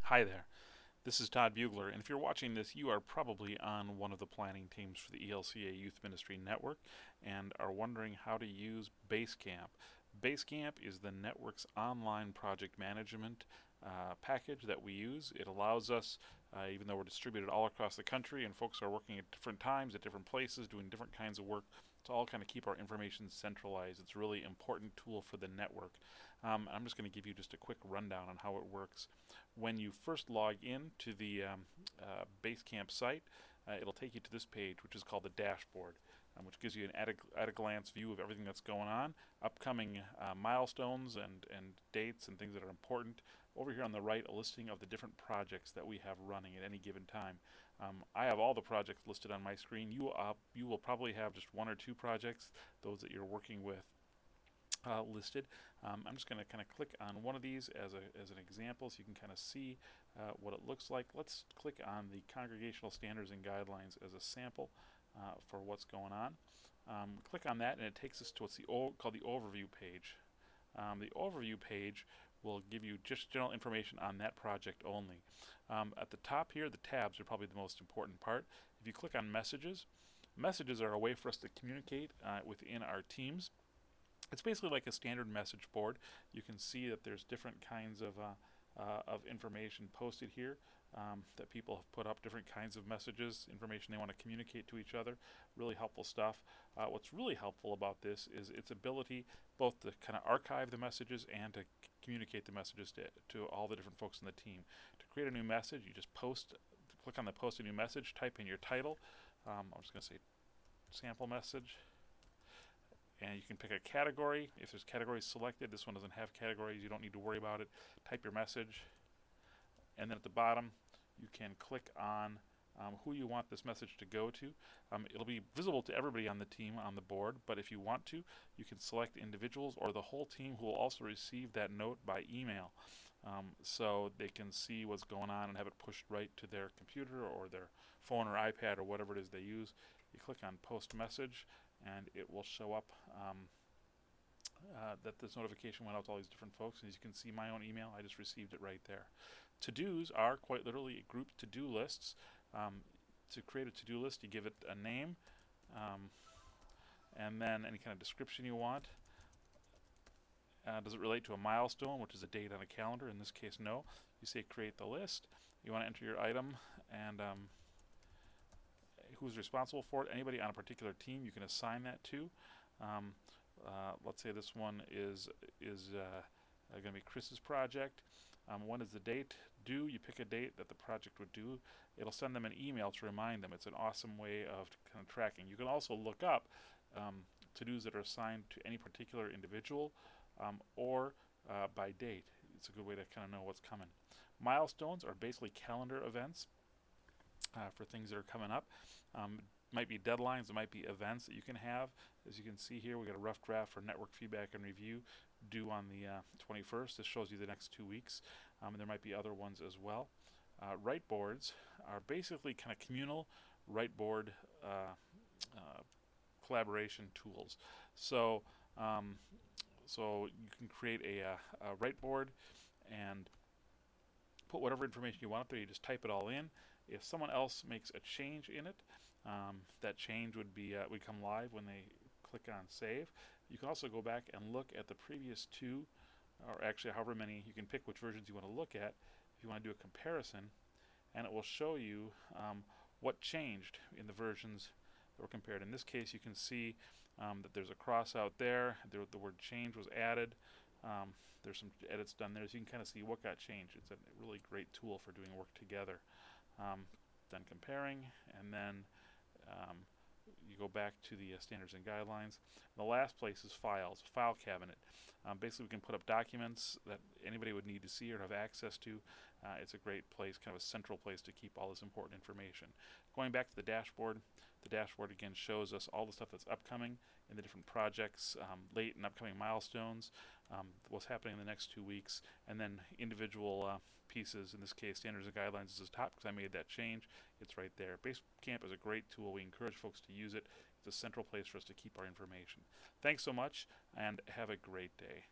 Hi there, this is Todd Bugler, and if you're watching this, you are probably on one of the planning teams for the ELCA Youth Ministry Network and are wondering how to use Basecamp. Basecamp is the network's online project management package that we use. It allows us, even though we're distributed all across the country and folks are working at different times, at different places, doing different kinds of work, to all kind of keep our information centralized. It's a really important tool for the network. I'm just going to give you just a quick rundown on how it works. When you first log in to the Basecamp site, it'll take you to this page, which is called the dashboard, which gives you an at-a-glance view of everything that's going on, upcoming milestones and dates and things that are important. Over here on the right, a listing of the different projects that we have running at any given time. I have all the projects listed on my screen. You will probably have just one or two projects, those that you're working with, listed. I'm just going to kind of click on one of these as an example so you can kind of see what it looks like. Let's click on the Congregational Standards and Guidelines as a sample for what's going on. Click on that and it takes us to what's called the Overview page. The Overview page will give you just general information on that project only. At the top here, the tabs are probably the most important part. If you click on Messages, messages are a way for us to communicate within our teams. It's basically like a standard message board. You can see that there's different kinds of information posted here that people have put up, different kinds of messages, information they want to communicate to each other. Really helpful stuff. What's really helpful about this is its ability both to kind of archive the messages and to communicate the messages to all the different folks in the team. To create a new message, you just click on the Post a New Message, type in your title. I'm just going to say sample message. And you can pick a category. If there's categories selected, this one doesn't have categories, you don't need to worry about it. Type your message, and then at the bottom you can click on who you want this message to go to. It'll be visible to everybody on the team on the board, but if you want to, you can select individuals or the whole team who will also receive that note by email, so they can see what's going on and have it pushed right to their computer or their phone or iPad or whatever it is they use. You click on Post Message and it will show up that this notification went out to all these different folks. And as you can see, my own email, I just received it right there. To-dos are quite literally grouped to-do lists. To create a to-do list, you give it a name and then any kind of description you want. Does it relate to a milestone, which is a date on a calendar? In this case, no. You say create the list. You want to enter your item and who's responsible for it. Anybody on a particular team you can assign that to. Let's say this one is going to be Chris's project. When is the date due? You pick a date that the project would do. It'll send them an email to remind them. It's an awesome way of kind of tracking. You can also look up to-dos that are assigned to any particular individual or by date. It's a good way to kind of know what's coming. Milestones are basically calendar events for things that are coming up. Might be deadlines, it might be events that you can have. As you can see here, we got a rough draft for network feedback and review due on the 21st. This shows you the next 2 weeks. There might be other ones as well. Write boards are basically kind of communal whiteboard collaboration tools. So you can create a whiteboard and put whatever information you want up there. You just type it all in. If someone else makes a change in it, that change would come live when they click on save. You can also go back and look at the previous two, or actually however many. You can pick which versions you want to look at if you want to do a comparison, and it will show you what changed in the versions that were compared. In this case, you can see that there's a cross out there. The word change was added. There's some edits done there, so you can kind of see what got changed. It's a really great tool for doing work together. Then comparing, and then you go back to the standards and guidelines. The last place is files, file cabinet. Basically, we can put up documents that anybody would need to see or have access to. It's a great place, kind of a central place to keep all this important information. Going back to the dashboard again shows us all the stuff that's upcoming in the different projects, late and upcoming milestones, what's happening in the next 2 weeks, and then individual pieces. In this case, standards and guidelines is top because I made that change. It's right there. Basecamp is a great tool. We encourage folks to use it. It's a central place for us to keep our information. Thanks so much, and have a great day.